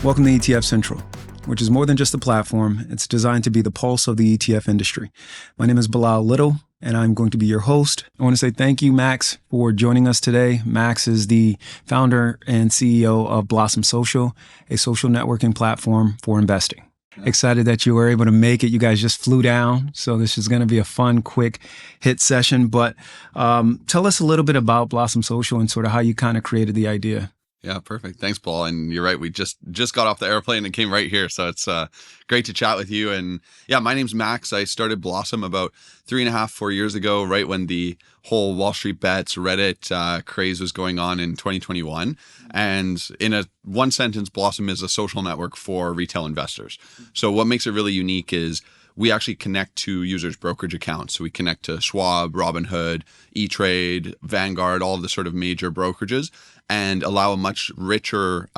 Welcome to ETF Central, which is more than just a platform. It's designed to be the pulse of the ETF industry. My name is Bilal Little, and I'm going to be your host. I want to say thank you, Max, for joining us today. Max is the founder and CEO of Blossom Social, a social networking platform for investing. Excited that you were able to make it. You guys just flew down, so this is going to be a fun, quick hit session. But tell us a little bit about Blossom Social and sort of how you kind of created the idea. Yeah, perfect. Thanks, Paul. And you're right. We just got off the airplane and came right here. So it's great to chat with you. And yeah, my name's Max. I started Blossom about 3.5-4 years ago, right when the whole Wall Street Bets, Reddit craze was going on in 2021. And in one sentence, Blossom is a social network for retail investors. So what makes it really unique is we actually connect to users' brokerage accounts. So we connect to Schwab, Robinhood, E-Trade, Vanguard, all of the sort of major brokerages, and allow a much richer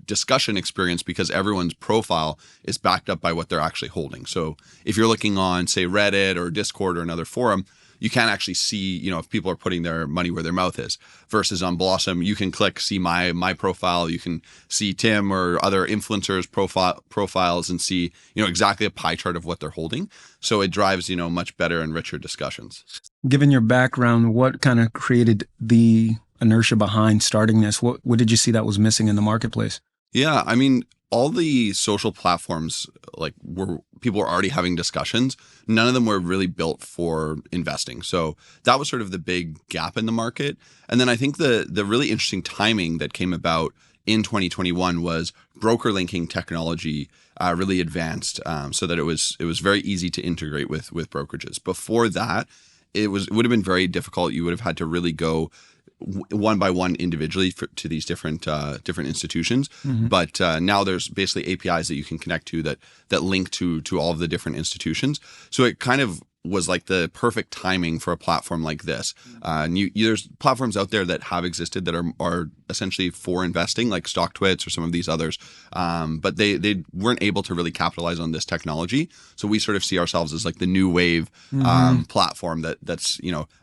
discussion experience because everyone's profile is backed up by what they're actually holding. So if you're looking on, say, Reddit or Discord or another forum, you can't actually see, if people are putting their money where their mouth is. Versus on Blossom, you can click, see my profile. You can see Tim or other influencers' profiles and see, exactly a pie chart of what they're holding. So it drives, much better and richer discussions. Given your background, what kind of created the inertia behind starting this? What did you see that was missing in the marketplace? Yeah, I mean, all the social platforms, people were already having discussions. None of them were really built for investing. So that was sort of the big gap in the market. And then I think the really interesting timing that came about in 2021 was broker linking technology really advanced, so that it was very easy to integrate with brokerages. Before that, it would have been very difficult. You would have had to really go one by one individually to these different institutions. Mm-hmm. But now there's basically APIs that you can connect to that link to all of the different institutions. So it kind of was like the perfect timing for a platform like this. There's platforms out there that have existed that are essentially for investing, like StockTwits or some of these others, but they weren't able to really capitalize on this technology. So we sort of see ourselves as like the new wave platform that's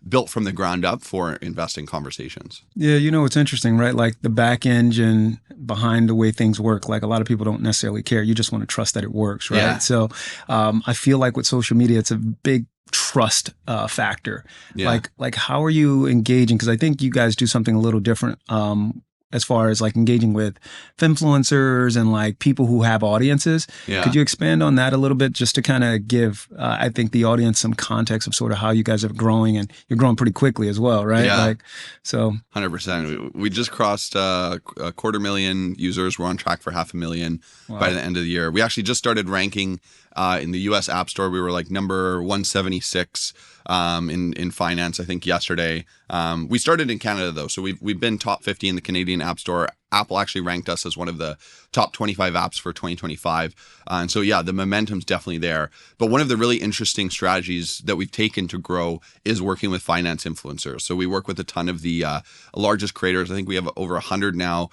built from the ground up for investing conversations. Yeah, it's interesting, right? Like the back engine behind the way things work. Like a lot of people don't necessarily care. You just want to trust that it works, right? Yeah. So I feel like with social media, it's a big trust factor. Yeah. Like how are you engaging? Because I think you guys do something a little different as far as like engaging with influencers and like people who have audiences. Yeah. Could you expand on that a little bit just to kind of give, I think, the audience some context of sort of how you guys are growing, and you're growing pretty quickly as well, right? Yeah. 100%. We just crossed a 250,000 users. We're on track for 500,000 by the end of the year. We actually just started ranking in the US App Store. We were like number 176 in finance, I think, yesterday. We started in Canada though, so we've been top 50 in the Canadian App Store. Apple actually ranked us as one of the top 25 apps for 2025. And so, yeah, the momentum's definitely there. But one of the really interesting strategies that we've taken to grow is working with finance influencers. So we work with a ton of the largest creators. I think we have over 100 now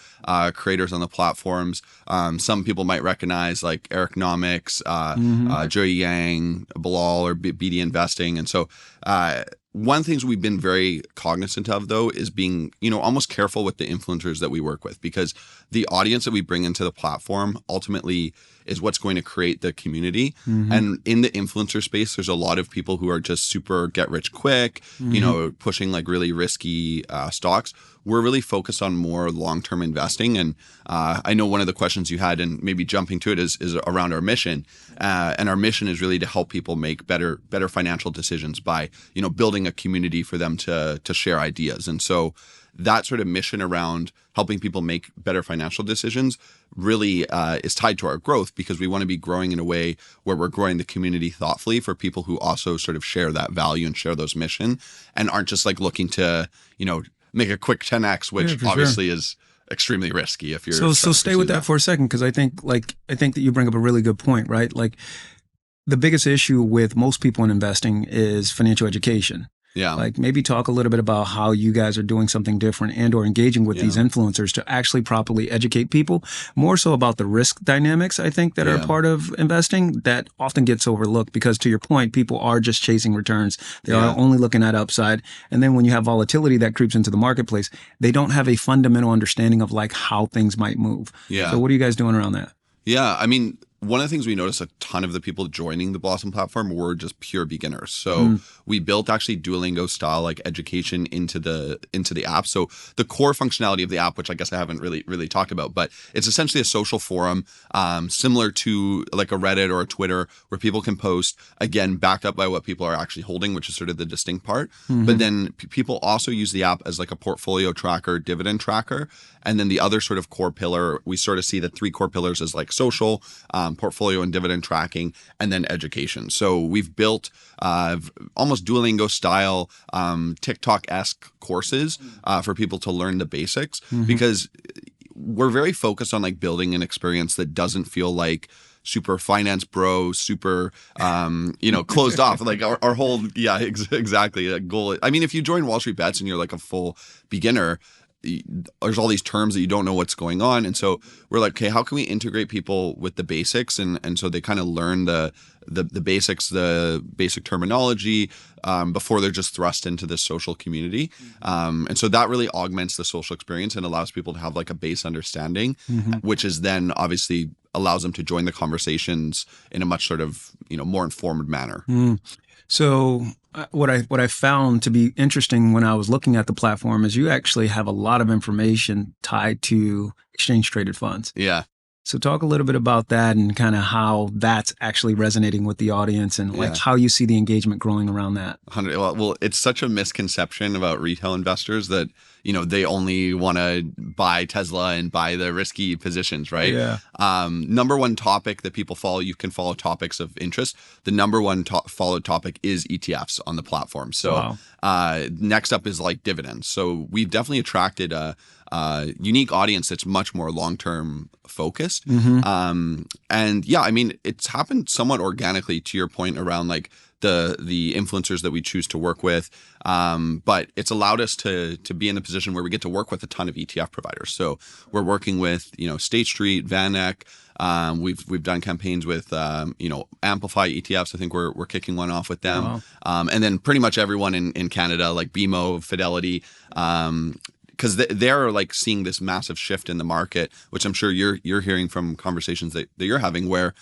creators on the platforms. Some people might recognize like Eric Nomics, Joey Yang, Bilal, or BD Investing. And so one of the things we've been very cognizant of, though, is being, almost careful with the influencers that we work with, because the audience that we bring into the platform ultimately is what's going to create the community. Mm-hmm. And in the influencer space, there's a lot of people who are just super get rich quick, pushing like really risky stocks. We're really focused on more long-term investing. And I know one of the questions you had, and maybe jumping to it, is around our mission. And our mission is really to help people make better financial decisions by, building a community for them to share ideas. And so that sort of mission around helping people make better financial decisions really is tied to our growth, because we want to be growing in a way where we're growing the community thoughtfully for people who also sort of share that value and share those mission, and aren't just like looking to, make a quick 10x, which obviously is extremely risky if you're. So stay with that for a second, because I think that you bring up a really good point, right? Like the biggest issue with most people in investing is financial education. Yeah. Like maybe talk a little bit about how you guys are doing something different and or engaging with these influencers to actually properly educate people, more so about the risk dynamics, I think, that are part of investing that often gets overlooked because, to your point, people are just chasing returns. They are only looking at upside. And then when you have volatility that creeps into the marketplace, they don't have a fundamental understanding of like how things might move. Yeah. So what are you guys doing around that? Yeah, I mean, one of the things we noticed, a ton of the people joining the Blossom platform were just pure beginners. So we built actually Duolingo style like education into the app. So the core functionality of the app, which I guess I haven't really talked about, but it's essentially a social forum, similar to like a Reddit or a Twitter, where people can post, again, backed up by what people are actually holding, which is sort of the distinct part. But then people also use the app as like a portfolio tracker, dividend tracker. And then the other sort of core pillar, we sort of see the three core pillars as like social, portfolio and dividend tracking, and then education. So we've built almost Duolingo style, TikTok-esque courses for people to learn the basics, because we're very focused on like building an experience that doesn't feel like super finance bro, super, closed off. Like our whole, exactly. Goal. I mean, if you join Wall Street Bets and you're like a full beginner, there's all these terms that you don't know what's going on. And so we're like, okay, how can we integrate people with the basics? And so they kind of learn the basics, the basic terminology before they're just thrust into this social community. And so that really augments the social experience and allows people to have like a base understanding, which is then obviously allows them to join the conversations in a much sort of, more informed manner. So what I found to be interesting when I was looking at the platform is you actually have a lot of information tied to exchange traded funds. Yeah. So talk a little bit about that and kind of how that's actually resonating with the audience and like how you see the engagement growing around that. Well, it's such a misconception about retail investors that, they only want to buy Tesla and buy the risky positions, right? Yeah. Number one topic that people follow, you can follow topics of interest. The number one followed topic is ETFs on the platform. So next up is like dividends. So we've definitely attracted a unique audience that's much more long-term focused. And yeah, I mean, it's happened somewhat organically, to your point around like the influencers that we choose to work with. But it's allowed us to be in a position where we get to work with a ton of ETF providers. So we're working with, State Street, VanEck. We've done campaigns with, Amplify ETFs. I think we're kicking one off with them. And then pretty much everyone in Canada, like BMO, Fidelity, because they're like seeing this massive shift in the market, which I'm sure you're hearing from conversations that you're having, where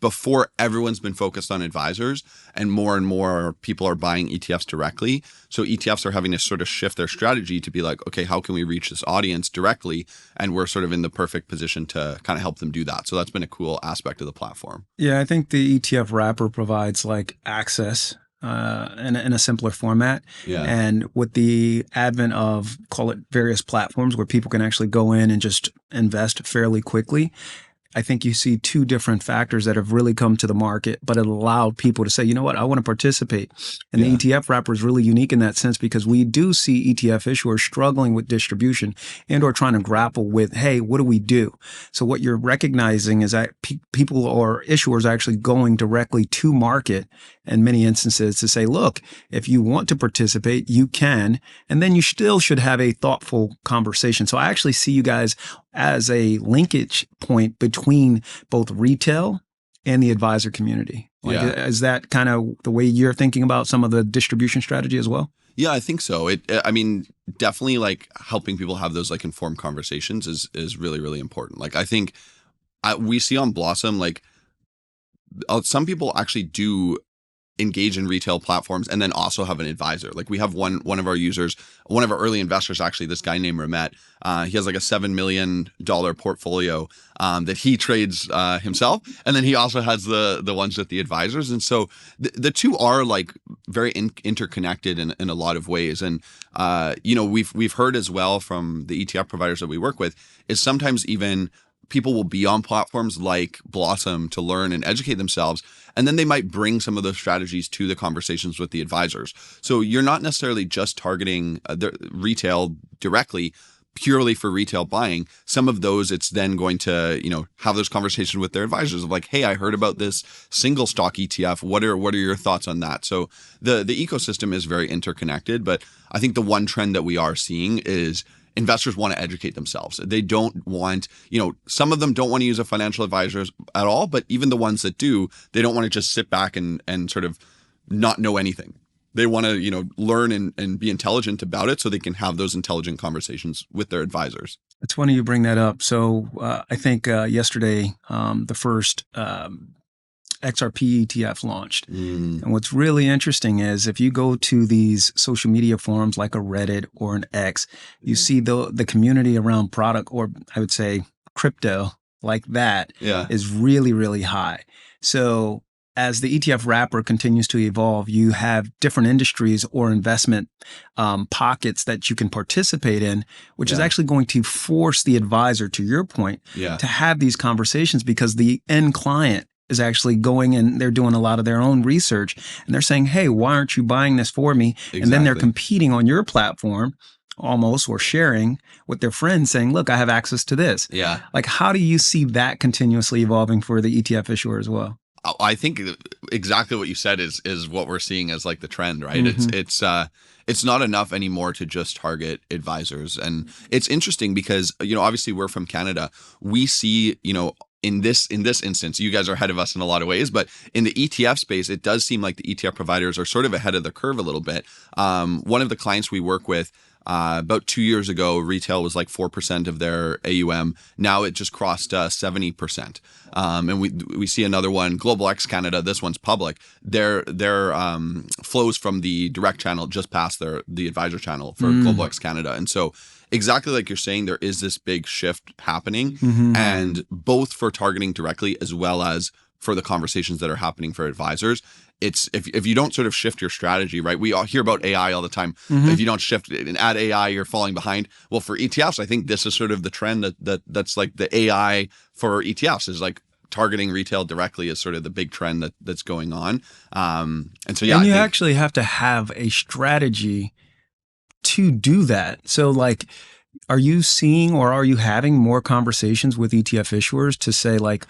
before everyone's been focused on advisors and more people are buying ETFs directly. So ETFs are having to sort of shift their strategy to be like, okay, how can we reach this audience directly? And we're sort of in the perfect position to kind of help them do that. So that's been a cool aspect of the platform. Yeah, I think the ETF wrapper provides like access in a simpler format. Yeah. And with the advent of, call it, various platforms where people can actually go in and just invest fairly quickly, I think you see two different factors that have really come to the market, but it allowed people to say, you know what, I want to participate. And the ETF wrapper is really unique in that sense because we do see ETF issuers struggling with distribution and or trying to grapple with, hey, what do we do? So what you're recognizing is that people or issuers are actually going directly to market in many instances to say, look, if you want to participate, you can. And then you still should have a thoughtful conversation. So I actually see you guys as a linkage point between both retail and the advisor community. Like, is that kind of the way you're thinking about some of the distribution strategy as well? Yeah, I think so. I mean, definitely like helping people have those like informed conversations is really, really important. Like, I think we see on Blossom, like some people actually do engage in retail platforms and then also have an advisor. Like we have one of our users, one of our early investors, actually, this guy named Ramet. He has like a $7 million portfolio that he trades himself. And then he also has the ones with the advisors. And so the two are like very interconnected in a lot of ways. And, we've heard as well from the ETF providers that we work with is sometimes even people will be on platforms like Blossom to learn and educate themselves. And then they might bring some of those strategies to the conversations with the advisors. So you're not necessarily just targeting the retail directly, purely for retail buying. Some of those, it's then going to, have those conversations with their advisors of like, hey, I heard about this single stock ETF. What are your thoughts on that? So the ecosystem is very interconnected, but I think the one trend that we are seeing is investors want to educate themselves. They don't want, some of them don't want to use a financial advisor at all, but even the ones that do, they don't want to just sit back and sort of not know anything. They want to, learn and be intelligent about it so they can have those intelligent conversations with their advisors. It's funny you bring that up. So I think yesterday, the first XRP ETF launched. And what's really interesting is if you go to these social media forums like a Reddit or an X, you see the community around product, or I would say crypto like that, is really, really high. So as the ETF wrapper continues to evolve, you have different industries or investment pockets that you can participate in, which is actually going to force the advisor, to your point, to have these conversations, because the end client is actually going and they're doing a lot of their own research and they're saying, hey, why aren't you buying this for me? Exactly. And then they're competing on your platform almost, or sharing with their friends saying, look, I have access to this. Yeah. Like, how do you see that continuously evolving for the ETF issuer as well? I think exactly what you said is what we're seeing as like the trend, right? It's not enough anymore to just target advisors. And it's interesting because, obviously we're from Canada. We see, in this instance, you guys are ahead of us in a lot of ways, but in the ETF space, it does seem like the ETF providers are sort of ahead of the curve a little bit. One of the clients we work with, about 2 years ago, retail was like 4% of their AUM. Now it just crossed 70%. And we see another one, Global X Canada. This one's public. Their flows from the direct channel just passed the advisor channel for Global X Canada. And so exactly like you're saying, there is this big shift happening, and both for targeting directly as well as for the conversations that are happening for advisors. It's if you don't sort of shift your strategy, right? We all hear about AI all the time. If you don't shift it and add AI, you're falling behind. Well, for ETFs, I think this is sort of the trend that's like the AI for ETFs is like targeting retail directly is sort of the big trend that's going on. And so, yeah. And you actually have to have a strategy to do that. So like, are you seeing or are you having more conversations with ETF issuers to say like,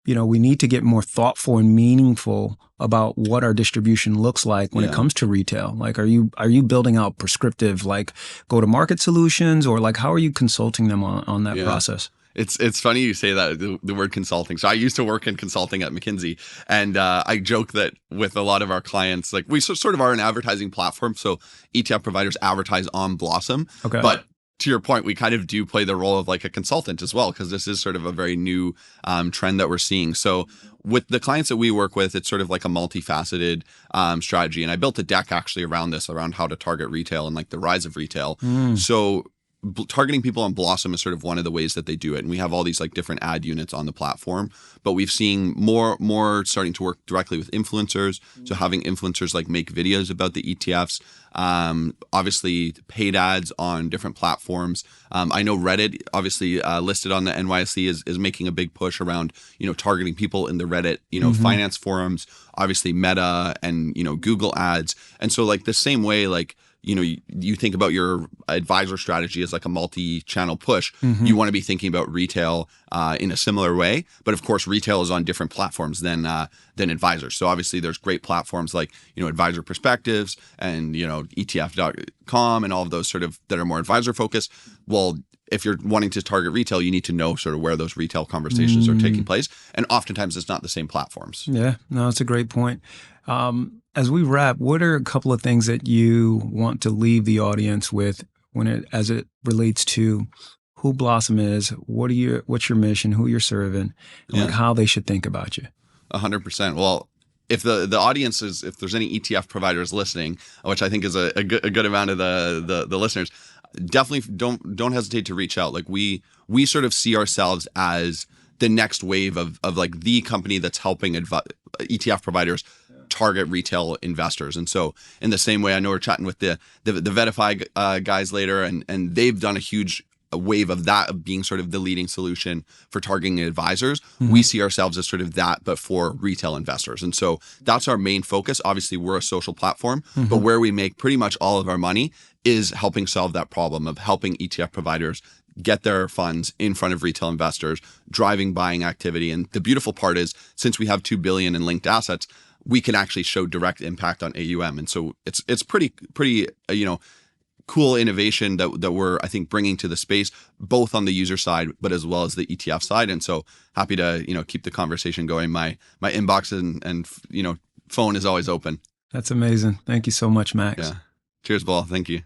we need to get more thoughtful and meaningful about what our distribution looks like when it comes to retail? Like, are you building out prescriptive, like go-to-market solutions, or like, how are you consulting them on that process? It's funny you say that, the word consulting. So I used to work in consulting at McKinsey, and I joke that with a lot of our clients, like we sort of are an advertising platform. So ETF providers advertise on Blossom, but to your point, we kind of do play the role of like a consultant as well, because this is sort of a very new trend that we're seeing. So with the clients that we work with, it's sort of like a multifaceted strategy. And I built a deck actually around how to target retail and like the rise of retail. So targeting people on Blossom is sort of one of the ways that they do it. And we have all these like different ad units on the platform, but we've seen more starting to work directly with influencers. So having influencers like make videos about the ETFs, obviously paid ads on different platforms. I know Reddit, obviously listed on the NYSE, is making a big push around, targeting people in the Reddit, finance forums, obviously Meta and, Google ads. And so like the same way, like, you think about your advisor strategy as like a multi-channel push. You want to be thinking about retail in a similar way, but of course, retail is on different platforms than advisors. So obviously, there's great platforms like Advisor Perspectives and ETF.com and all of those sort of that are more advisor focused. Well, if you're wanting to target retail, you need to know sort of where those retail conversations are taking place, and oftentimes it's not the same platforms. Yeah, no, it's a great point. As we wrap, what are a couple of things that you want to leave the audience with as it relates to who Blossom is, what's your mission, who you're serving, and like how they should think about you? 100%. Well, if the audience if there's any ETF providers listening, which I think is a good amount of the listeners, definitely don't hesitate to reach out. Like we sort of see ourselves as the next wave of like the company that's helping ETF providers target retail investors. And so in the same way, I know we're chatting with the Vetify guys later, and they've done a huge wave of that, of being sort of the leading solution for targeting advisors. We see ourselves as sort of that, but for retail investors. And so that's our main focus. Obviously, we're a social platform, but where we make pretty much all of our money is helping solve that problem of helping ETF providers get their funds in front of retail investors, driving buying activity. And the beautiful part is, since we have 2 billion in linked assets, we can actually show direct impact on AUM. And so it's pretty cool innovation that we're, I think, bringing to the space, both on the user side, but as well as the ETF side. And so happy to, keep the conversation going. My inbox and phone is always open. That's amazing. Thank you so much, Max. Yeah. Cheers, Bilal. Thank you.